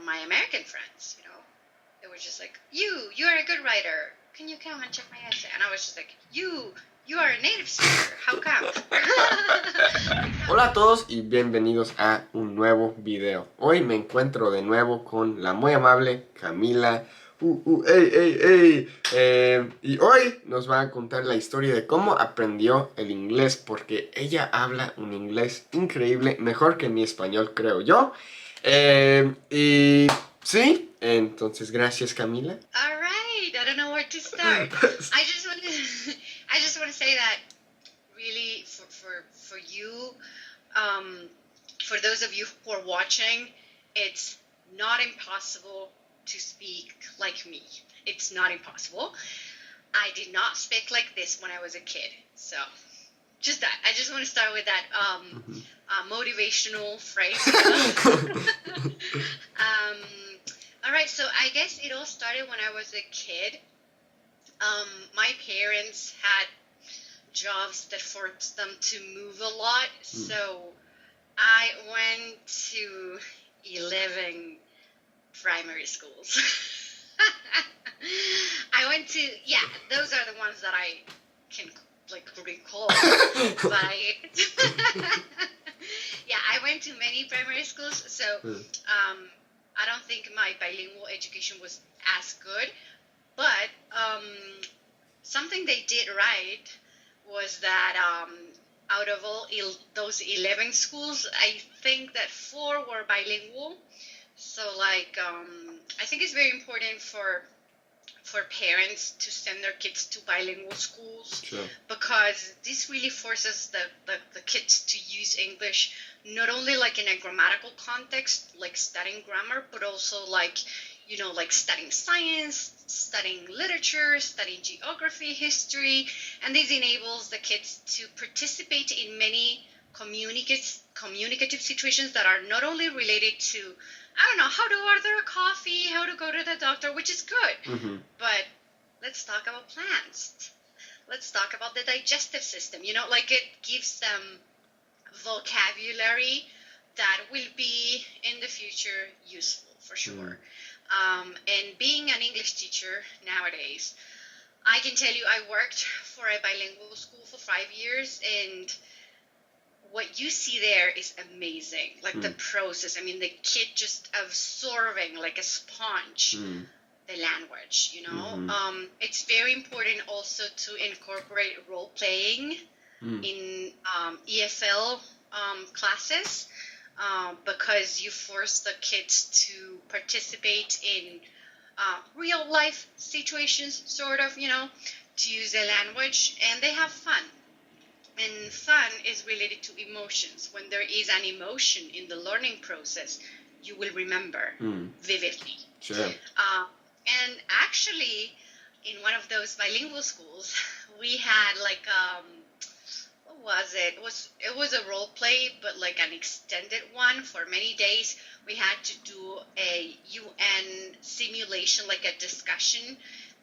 my American friends, they were just like, you're a good writer. Can you come and check my essay? And I was just like, you are a native speaker. How come? Hola a todos y bienvenidos a un nuevo video. Hoy me encuentro de nuevo con la muy amable Camila. Y hoy nos va a contar la historia de cómo aprendió el inglés, porque ella habla un inglés increíble, mejor que mi español, creo yo. Y sí, entonces gracias, Camila. All right, I don't know where to start. I just want to say that really for you, for those of you who are watching, it's not impossible to speak like me. It's not impossible. I did not speak like this when I was a kid. So just that. I just want to start with that motivational phrase. All right, so I guess it all started when I was a kid. My parents had jobs that forced them to move a lot, so I went to 11 primary schools. I went to, those are the ones that I can recall. But I went to many primary schools, so I don't think my bilingual education was as good, but something they did right was that out of all those 11 schools, I think that 4 were bilingual. So I think it's very important for parents to send their kids to bilingual schools. Sure. Because this really forces the kids to use English not only in a grammatical context, like studying grammar, but also studying science, studying literature, studying geography, history, and this enables the kids to participate in many communicative situations that are not only related to, I don't know, how to order a coffee, how to go to the doctor, which is good, but let's talk about plants. Let's talk about the digestive system. It gives them vocabulary that will be in the future useful for sure. And being an English teacher nowadays, I can tell you I worked for a bilingual school for 5 years, and what you see there is amazing. The process, the kid just absorbing like a sponge the language, It's very important also to incorporate role playing in EFL classes, because you force the kids to participate in real life situations, sort of, to use the language, and they have fun. And fun is related to emotions. When there is an emotion in the learning process, you will remember vividly. Sure. And actually, in one of those bilingual schools, we had what was it? It was a role play, but an extended one for many days. We had to do a UN simulation, a discussion,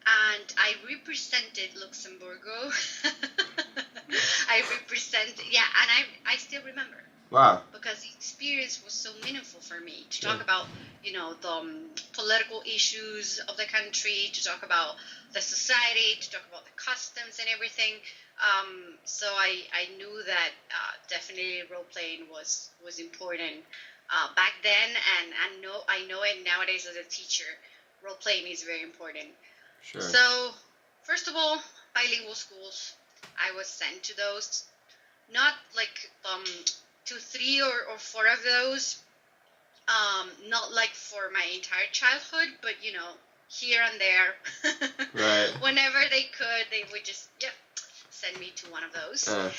and I represented Luxembourgo. And I still remember. Wow. Because the experience was so meaningful for me to talk about, the political issues of the country, to talk about the society, to talk about the customs and everything. So I knew that definitely role playing was important back then, and I know it nowadays as a teacher. Role playing is very important. Sure. So first of all, bilingual schools. I was sent to those, not 2, 3 or 4 of those, not for my entire childhood, but here and there. Right. Whenever they could, they would just send me to one of those. And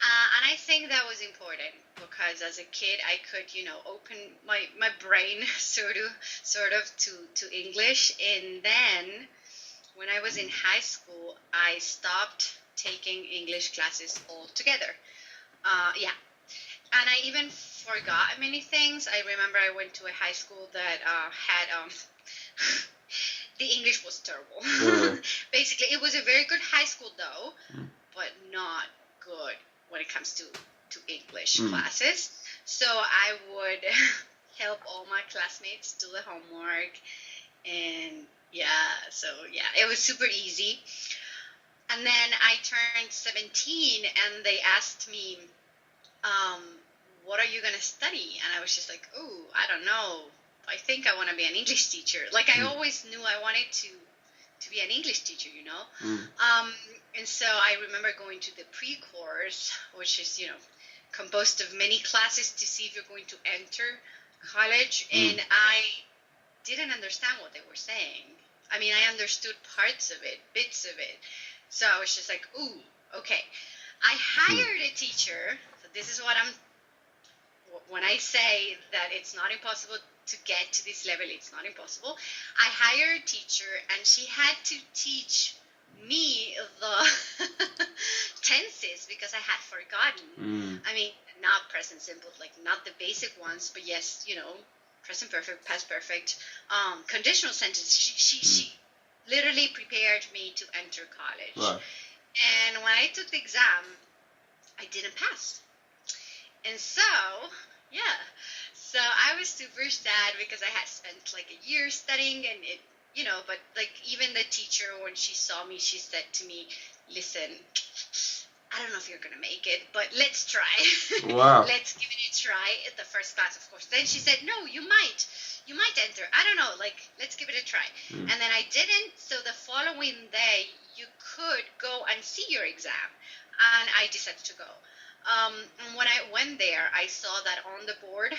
I think that was important because as a kid I could open my brain sort of to English. And then when I was in high school, I stopped taking English classes altogether. And I even forgot many things. I remember I went to a high school that had the English was terrible. Basically, it was a very good high school though, but not good when it comes to English classes. So I would help all my classmates do the homework. And yeah, so yeah, it was super easy. And then I turned 17 and they asked me, um, what are you going to study? And I was just like, oh, I don't know. I think I want to be an English teacher. Like I always knew I wanted to be an English teacher, you know? And so I remember going to the pre-course, which is, you know, composed of many classes to see if you're going to enter college. And I didn't understand what they were saying. I mean, I understood parts of it, bits of it. So I was just like, ooh, okay. I hired a teacher. So this is what when I say that it's not impossible to get to this level, it's not impossible. I hired a teacher and she had to teach me the tenses because I had forgotten. I mean, not present simple, like not the basic ones, but yes, you know, present perfect, past perfect, conditional sentence. She literally prepared me to enter college. Wow. And when I took the exam, I didn't pass. And so, yeah. So I was super sad because I had spent like a year studying and it, you know, but like even the teacher, when she saw me, she said to me, listen, I don't know if you're going to make it, but let's try. Wow. Let's give it a try at the first class, of course. Then she said, no, you might enter. I don't know, like, let's give it a try. And then I didn't. So the following day, you could go and see your exam. And I decided to go. And when I went there, I saw that on the board,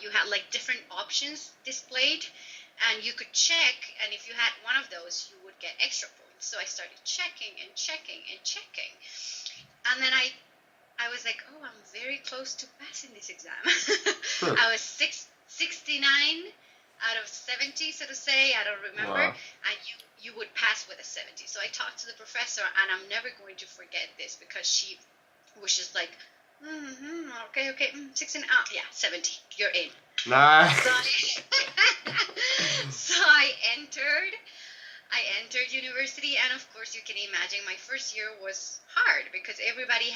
you had like different options displayed. And you could check. And if you had one of those, you would get extra points. So I started checking and checking and checking. And then I was like, oh, I'm very close to passing this exam. I was 69 out of 70, so to say. I don't remember. Wow. And you would pass with a 70. So I talked to the professor, and I'm never going to forget this because she was just like, okay, 69, yeah, 70, you're in. Nice. So I entered university, and of course you can imagine my first year was hard because everybody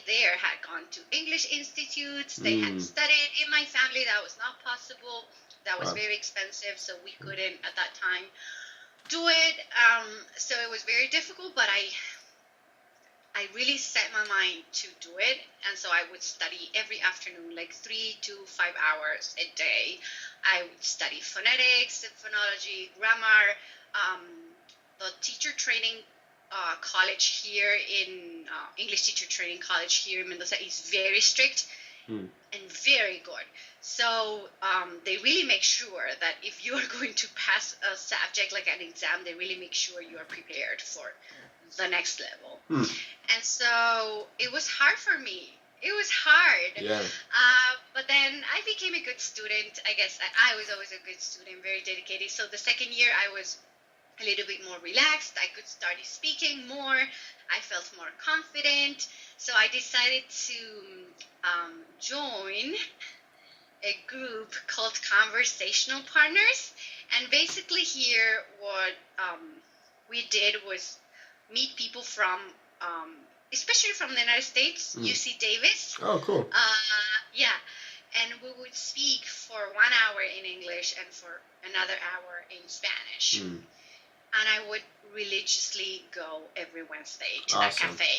there had gone to English institutes. They had studied. In my family, that was not possible. That was very expensive, so we couldn't at that time do it. So it was very difficult, but I really set my mind to do it, and so I would study every afternoon, like 3 to 5 hours a day. I would study phonetics, phonology, grammar. The teacher training college here in English teacher training college here in Mendoza is very strict and very good. So they really make sure that if you are going to pass a subject like an exam, they really make sure you are prepared for the next level. And so it was hard for me. It was hard. Yeah. But then I became a good student. I guess I was always a good student, very dedicated. So the second year I was a little bit more relaxed. I could start speaking more. I felt more confident. So I decided to join a group called Conversational Partners. And basically here what we did was meet people from, especially from the United States, UC Davis. Oh, cool. Yeah. And we would speak for 1 hour in English and for another hour in Spanish. And I would religiously go every Wednesday to that cafe.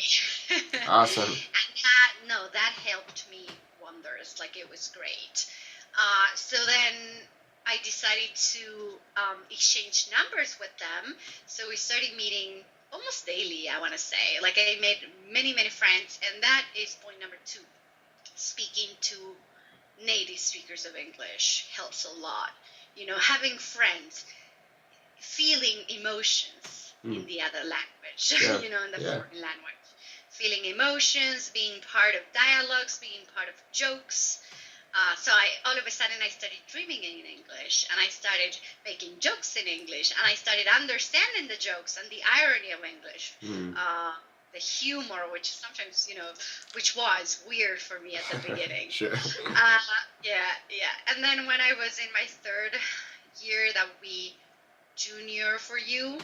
Awesome. And that helped me wonders. Like, it was great. So then I decided to exchange numbers with them. So we started meeting almost daily, I want to say. Like, I made many, many friends. And that is point number 2. Speaking to native speakers of English helps a lot. You know, having friends, feeling emotions in the other language, you know, in the foreign language. Feeling emotions, being part of dialogues, being part of jokes. So all of a sudden I started dreaming in English, and I started making jokes in English, and I started understanding the jokes and the irony of English. The humor, which sometimes, you know, which was weird for me at the beginning. Sure. And then when I was in my 3rd year, that would be junior for you,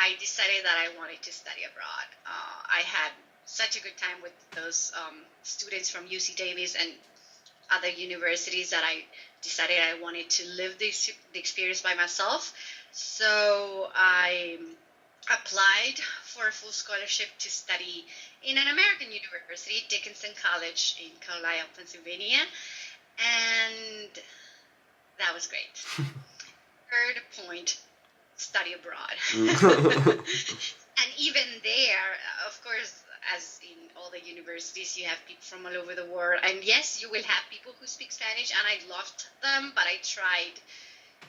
I decided that I wanted to study abroad. I had such a good time with those students from UC Davis, and other universities that I decided I wanted to live the experience by myself. So I applied for a full scholarship to study in an American university, Dickinson College in Carlisle, Pennsylvania, and that was great. Third point, study abroad. And even there, of course, as in all the universities, you have people from all over the world. And yes, you will have people who speak Spanish, and I loved them, but I tried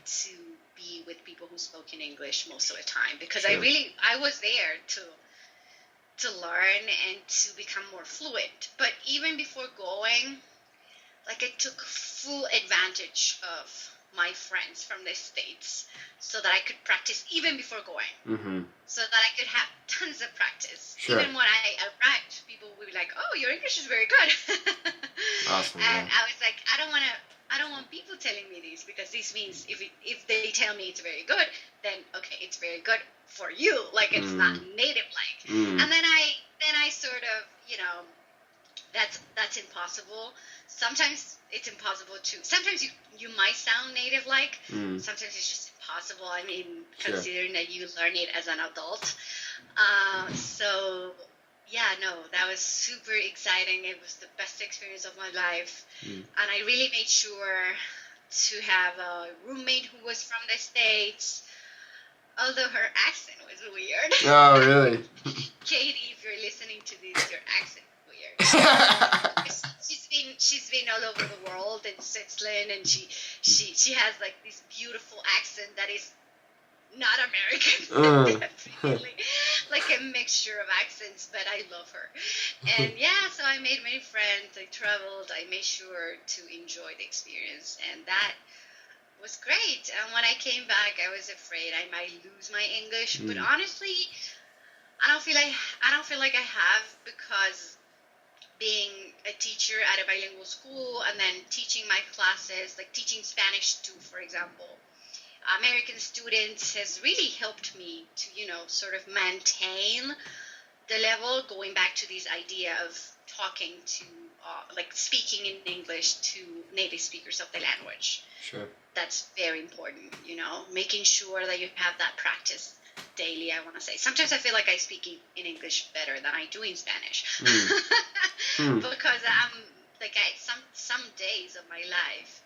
to be with people who spoke in English most of the time, because I was there to learn and to become more fluent. But even before going, like, I took full advantage of my friends from the States so that I could practice even before going, so that I could have tons of practice. Even when I arrived, people would be like, "Oh, your English is very good." Awesome. And I was like, I don't want people telling me this, because this means if they tell me it's very good, then okay, it's very good for you, like it's not native like. And then I sort of, that's impossible. Sometimes it's impossible too. Sometimes you might sound native like. Sometimes it's just impossible. I mean, considering that you learn it as an adult. So yeah, no, that was super exciting. It was the best experience of my life. And I really made sure to have a roommate who was from the States, although her accent was weird. Oh, really? Katie, if you're listening to this, your accent is weird. She's been all over the world in Switzerland, and she has like this beautiful accent that is not American, definitely, like a mixture of accents, but I love her. And yeah, so I made many friends, I traveled, I made sure to enjoy the experience, and that was great. And when I came back, I was afraid I might lose my English, but honestly, I don't feel like I have, because being a teacher at a bilingual school and then teaching my classes, like teaching Spanish to, for example, American students, has really helped me to, sort of maintain the level, going back to this idea of talking to, like speaking in English to native speakers of the language. Sure. That's very important, making sure that you have that practice daily, I want to say. Sometimes I feel like I speak in English better than I do in Spanish. Because I'm like, some days of my life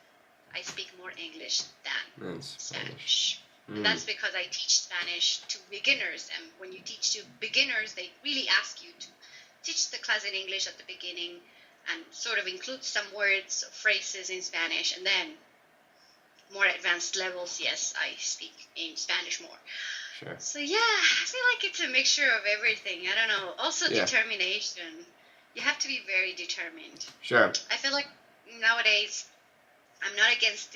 I speak more English than Spanish. And that's because I teach Spanish to beginners, and when you teach to beginners, they really ask you to teach the class in English at the beginning and sort of include some words or phrases in Spanish, and then more advanced levels, yes, I speak in Spanish more. Sure. So yeah, I feel like it's a mixture of everything. I don't know. Also determination. You have to be very determined. Sure. I feel like nowadays, I'm not against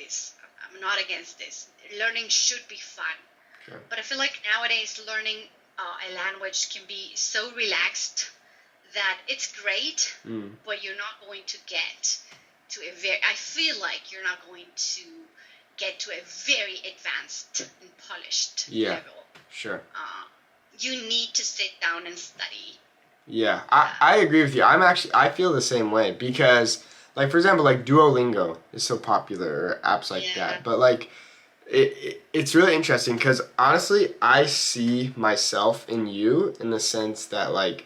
this. Learning should be fun. Sure. But I feel like nowadays learning a language can be so relaxed that it's great, but you're not going to get to I feel like you're not going to get to a very advanced and polished level. Sure. You need to sit down and study. Yeah, I agree with you. I feel the same way, because, like, for example, like Duolingo is so popular, or apps like that. But, like, it's really interesting, because, honestly, I see myself in you in the sense that, like,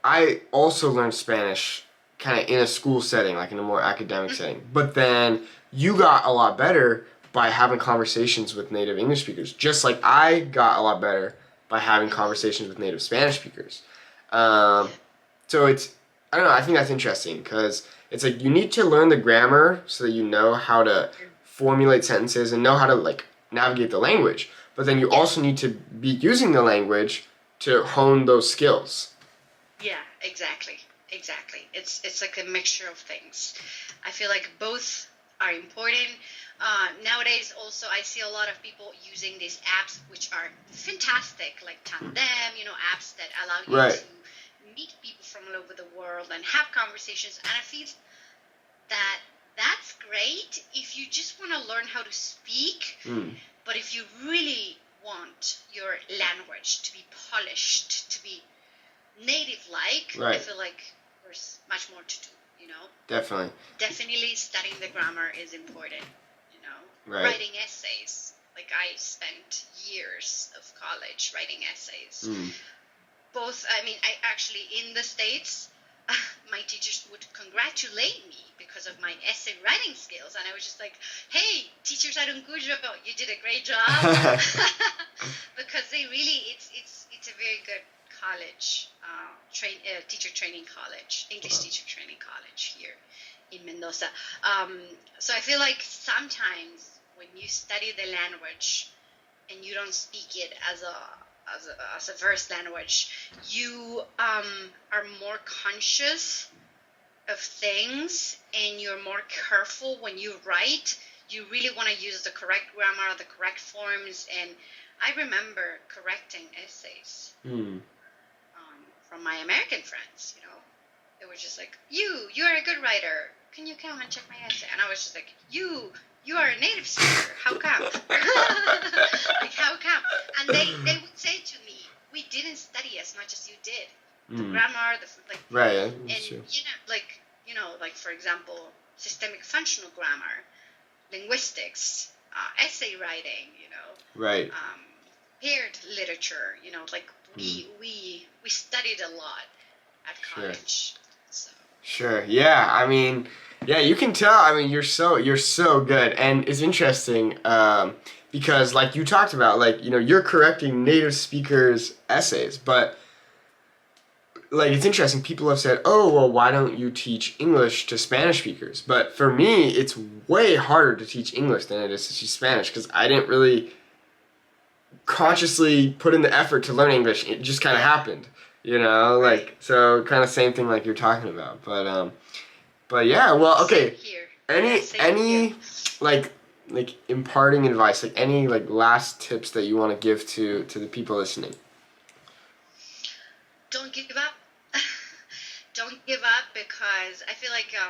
I also learned Spanish kind of in a school setting, like in a more academic setting. But then you got a lot better by having conversations with native English speakers, just like I got a lot better by having conversations with native Spanish speakers. So it's, I don't know, I think that's interesting, because it's like you need to learn the grammar so that you know how to formulate sentences and know how to, like, navigate the language. But then you also need to be using the language to hone those skills. Yeah, exactly. It's like a mixture of things. I feel like both are important. Nowadays, also, I see a lot of people using these apps, which are fantastic, like Tandem, apps that allow you to meet people from all over the world and have conversations. And I feel that that's great if you just want to learn how to speak. But if you really want your language to be polished, to be native-like, I feel like there's much more to do. you know. Definitely. Definitely studying the grammar is important, you know. Right. Writing essays. Like, I spent years of college writing essays. Both, I mean, I actually, in the States, my teachers would congratulate me because of my essay writing skills. And I was just like, hey, teachers are doing good job. You did a great job. Because they really, it's a very good college, teacher training college, English teacher training college here in Mendoza. So I feel like sometimes when you study the language and you don't speak it as a first language, you are more conscious of things and you're more careful when you write. You really want to use the correct grammar, the correct forms. And I remember correcting essays from my American friends, you know. They were just like, you're a good writer. Can you come and check my essay? And I was just like, you are a native speaker. How come? Like, how come? And they would say to me, we didn't study as much as you did. The grammar, right, yeah, and true. like for example, systemic functional grammar, linguistics, essay writing, you know, right, paired literature, you know, like we studied a lot at college. So. Sure. Yeah. I mean, yeah, you can tell. I mean, you're so good, and it's interesting because, like you talked about, like, you know, you're correcting native speakers' essays, but like it's interesting. People have said, "Oh, well, why don't you teach English to Spanish speakers?" But for me, it's way harder to teach English than it is to teach Spanish because I didn't really consciously put in the effort to learn English. It just kind of happened. You know, like, so kind of same thing like you're talking about, but yeah, well, okay. Any like imparting advice, like any like last tips that you want to give to the people listening? Don't give up. Don't give up, because I feel like I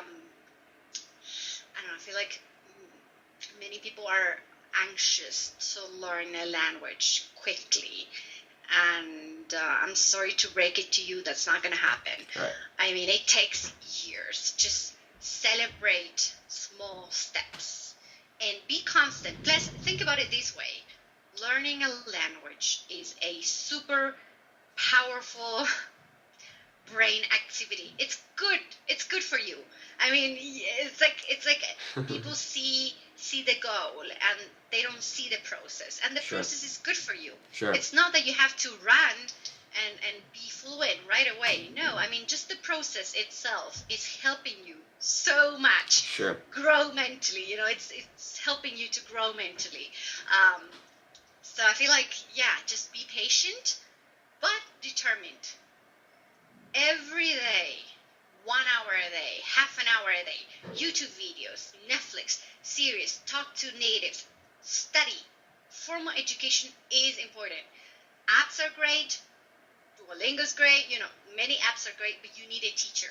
don't know. I feel like many people are anxious to learn a language quickly. And I'm sorry to break it to you, that's not going to happen. Right. I mean, it takes years. Just celebrate small steps and be constant. Plus, think about it this way. Learning a language is a super powerful brain activity. It's good. It's good for you. I mean, it's like people see the goal and they don't see the process, and the process is good for you. It's not that you have to run and be fluent right away. No, I mean, just the process itself is helping you so much grow mentally. You know, it's helping you to grow mentally. So I feel like, yeah, just be patient but determined. Every day, 1 hour a day, half an hour a day, YouTube videos, Netflix, series, talk to natives, study. Formal education is important. Apps are great, Duolingo's great, you know, many apps are great, but you need a teacher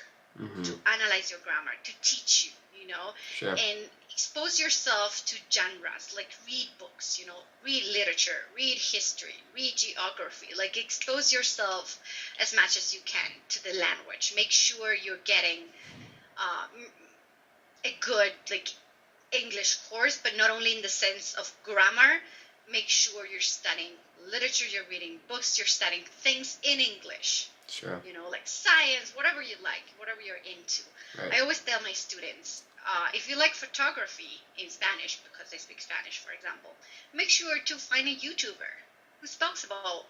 to analyze your grammar, to teach you, you know, and expose yourself to genres, like read books, you know, read literature, read history, read geography, like expose yourself as much as you can to the language. Make sure you're getting a good, like, English course, but not only in the sense of grammar. Make sure you're studying literature, you're reading books, you're studying things in English. You know, like science, whatever you like, whatever you're into. I always tell my students, if you like photography in Spanish, because they speak Spanish, for example, make sure to find a YouTuber who speaks about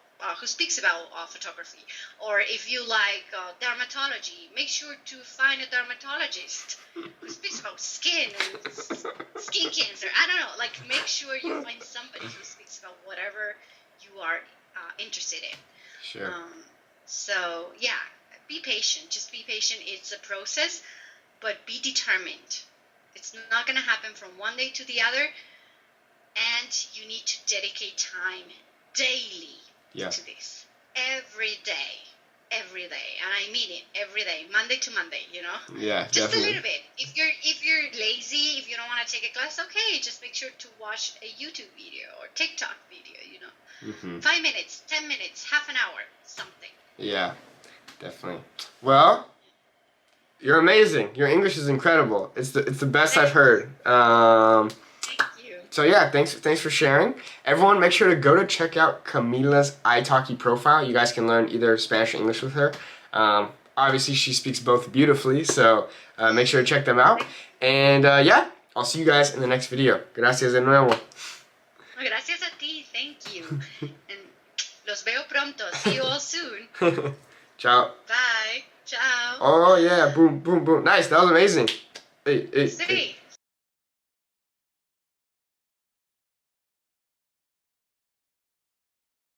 photography. Or if you like dermatology, make sure to find a dermatologist who speaks about skin and skin cancer. I don't know, like, make sure you find somebody who speaks about whatever you are interested in. So yeah, be patient. Just be patient. It's a process, but be determined. It's not going to happen from one day to the other, and you need to dedicate time daily to this. Every day, and I mean it, every day, Monday to Monday, you know. Just definitely. A little bit. If you're lazy, if you don't want to take a class, okay, just make sure to watch a YouTube video or TikTok video, you know. 5 minutes, 10 minutes, half an hour, something. Yeah, definitely. Well, You're amazing. Your English is incredible. It's the best I've heard. Thank you. So yeah, thanks for sharing. Everyone, make sure to go to check out Camila's italki profile. You guys can learn either Spanish or English with her. Obviously, she speaks both beautifully, so make sure to check them out. And yeah, I'll see you guys in the next video. Gracias de nuevo. Gracias a ti. Thank you. And los veo pronto. See you all soon. Ciao. Bye. Ciao. Oh yeah, boom, boom, boom. Nice, that was amazing. Hey, hey, hey. Sí.